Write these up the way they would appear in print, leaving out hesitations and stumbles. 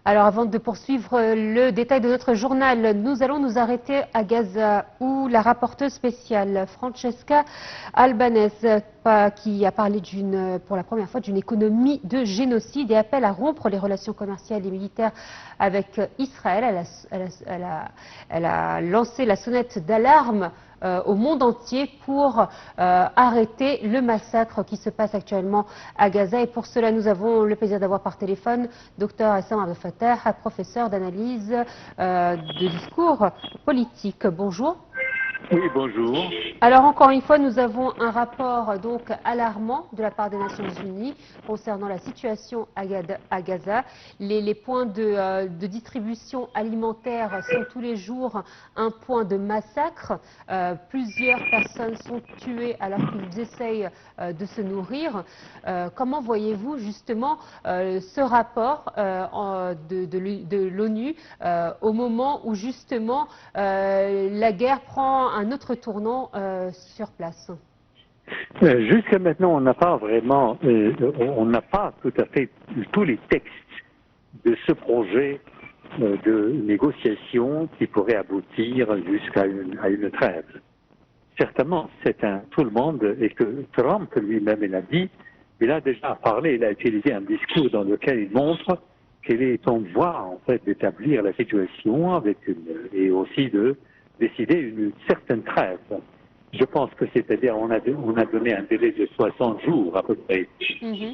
Alors avant de poursuivre le détail de notre journal, nous allons nous arrêter à Gaza où la rapporteuse spéciale Francesca Albanese qui a parlé pour la première fois d'une économie de génocide et appelle à rompre les relations commerciales et militaires avec Israël. Elle a lancé la sonnette d'alarme au monde entier pour arrêter le massacre qui se passe actuellement à Gaza. Et pour cela, nous avons le plaisir d'avoir par téléphone Dr Hassam Abdel Fattah, professeur d'analyse de discours politique. Bonjour. Oui, bonjour. Alors encore une fois, nous avons un rapport donc alarmant de la part des Nations Unies concernant la situation à Gaza. Les points de distribution alimentaire sont tous les jours un point de massacre. Plusieurs personnes sont tuées alors qu'ils essayent de se nourrir. Comment voyez-vous justement ce rapport de l'ONU au moment où justement la guerre prend un autre tournant sur place? Jusqu'à maintenant, on n'a pas vraiment, on n'a pas tout à fait tous les textes de ce projet de négociation qui pourrait aboutir jusqu'à une trêve. Certainement, tout le monde, et que Trump lui-même l'a dit, il a déjà parlé, il a utilisé un discours dans lequel il montre qu'il est en voie en fait d'établir la situation et aussi de décider une certaine trêve. Je pense que c'est-à-dire on a donné un délai de 60 jours à peu près.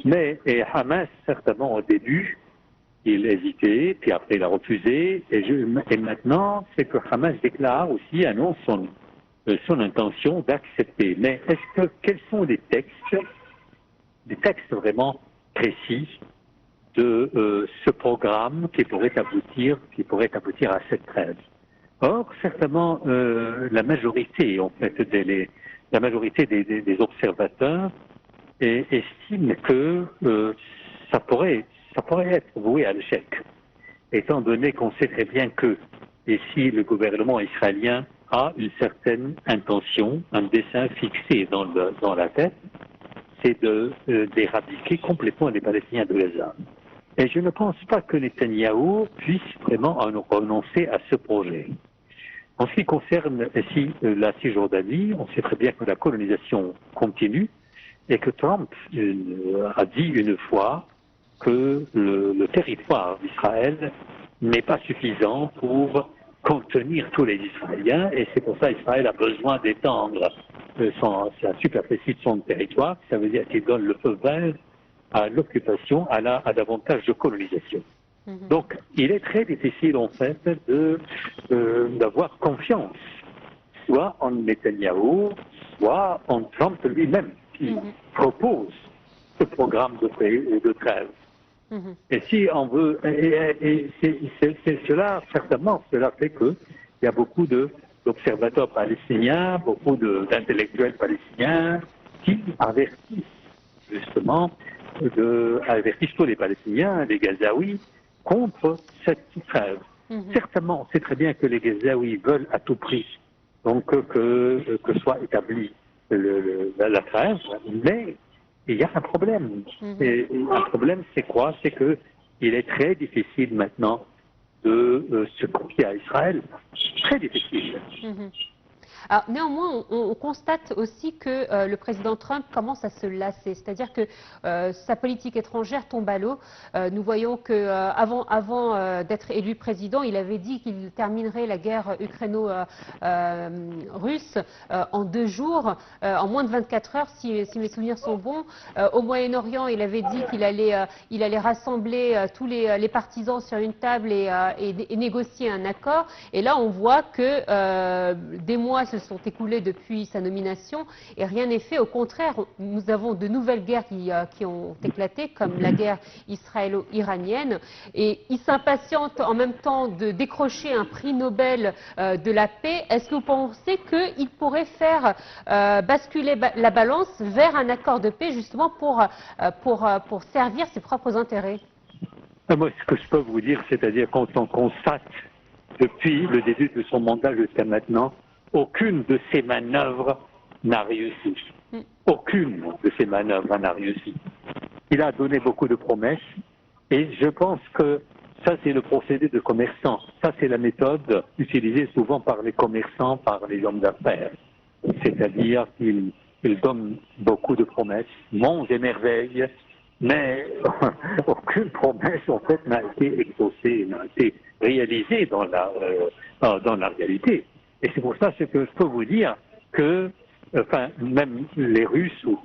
Mais Hamas, certainement au début, il hésitait, puis après il a refusé. Et maintenant, c'est que Hamas déclare aussi, annonce son intention d'accepter. Mais quels sont des textes vraiment précis de ce programme qui pourrait aboutir à cette trêve? Or, certainement, la majorité, en fait, la majorité des observateurs estiment que ça pourrait être voué à l'échec, étant donné qu'on sait très bien que ici le gouvernement israélien a une certaine intention, un dessein fixé dans la tête, c'est d'éradiquer complètement les Palestiniens de Gaza. Et je ne pense pas que Netanyahou puisse vraiment renoncer à ce projet. En ce qui concerne ici la Cisjordanie, on sait très bien que la colonisation continue et que Trump a dit une fois que le territoire d'Israël n'est pas suffisant pour contenir tous les Israéliens et c'est pour ça qu'Israël a besoin d'étendre la superficie de son territoire. Ça veut dire qu'il donne le feu vert à l'occupation, à davantage de colonisation. Donc, il est très difficile, en fait, d'avoir confiance, soit en Netanyahou, soit en Trump lui-même, qui propose ce programme de trêve. Et si on veut, cela fait qu'il y a beaucoup d'observateurs palestiniens, beaucoup d'intellectuels palestiniens qui avertissent, justement, avertissent tous les Palestiniens, les Gazaouis, contre cette trêve. Certainement, on sait très bien que les Gazaouis veulent à tout prix donc que soit établie la trêve, mais il y a un problème. Et un problème, c'est quoi? C'est qu'il est très difficile maintenant de se confier à Israël. Très difficile. Alors, néanmoins, on constate aussi que le président Trump commence à se lasser, c'est-à-dire que sa politique étrangère tombe à l'eau. Nous voyons qu'avant d'être élu président, il avait dit qu'il terminerait la guerre ukraino-russe en 2 jours, en moins de 24 heures, si mes souvenirs sont bons. Au Moyen-Orient, il avait dit qu'il allait rassembler tous les partisans sur une table et négocier un accord. Et là, on voit que des mois se sont écoulés depuis sa nomination et rien n'est fait. Au contraire, nous avons de nouvelles guerres qui ont éclaté, comme la guerre israélo-iranienne, et il s'impatiente en même temps de décrocher un prix Nobel de la paix. Est-ce que vous pensez qu'il pourrait faire basculer la balance vers un accord de paix, justement pour servir ses propres intérêts? Moi, ce que je peux vous dire, c'est-à-dire quand on constate depuis le début de son mandat jusqu'à maintenant, aucune de ces manœuvres n'a réussi. Aucune de ces manœuvres n'a réussi. Il a donné beaucoup de promesses et je pense que Ça, c'est le procédé de commerçant. Ça, c'est la méthode utilisée souvent par les commerçants, par les hommes d'affaires. C'est-à-dire qu'ils donnent beaucoup de promesses, monts et merveilles, mais aucune promesse, en fait, n'a été exaucée, n'a été réalisée dans la réalité. Et c'est pour ça que je peux vous dire que, enfin, même les Russes, ou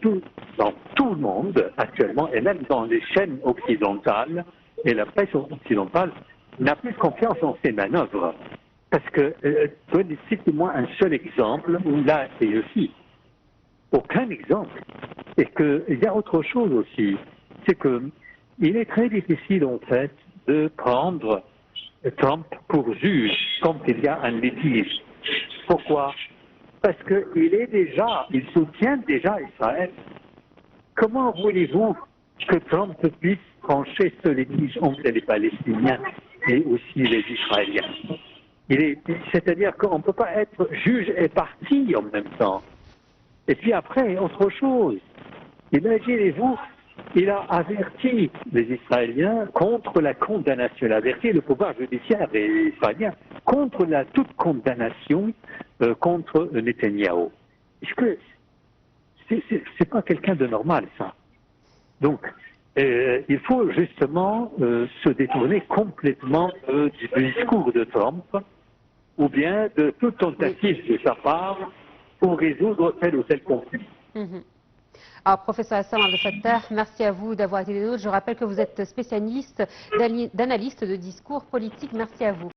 dans tout le monde actuellement, et même dans les chaînes occidentales, et la presse occidentale n'a plus confiance en ces manœuvres. Parce que, citez-moi un seul exemple où là, c'est aussi aucun exemple. Et qu'il y a autre chose aussi, c'est que il est très difficile, en fait, de prendre Trump pour juge quand il y a un litige. Pourquoi? Parce qu'il soutient déjà Israël. Comment voulez-vous que Trump puisse trancher ce litige entre les Palestiniens et aussi les Israéliens? C'est-à-dire qu'on ne peut pas être juge et partie en même temps. Et puis après, autre chose. Imaginez-vous, il a averti les Israéliens contre la condamnation. Il a averti le pouvoir judiciaire des Israéliens contre toute condamnation contre Netanyahou. Est-ce que c'est pas quelqu'un de normal, ça? Donc, il faut justement se détourner complètement du discours de Trump ou bien de toute tentative de sa part pour résoudre tel ou tel conflit. Alors, professeur Hassan Abdel Fattah, merci à vous d'avoir été des nôtres. Je rappelle que vous êtes spécialiste d'analyste de discours politique. Merci à vous.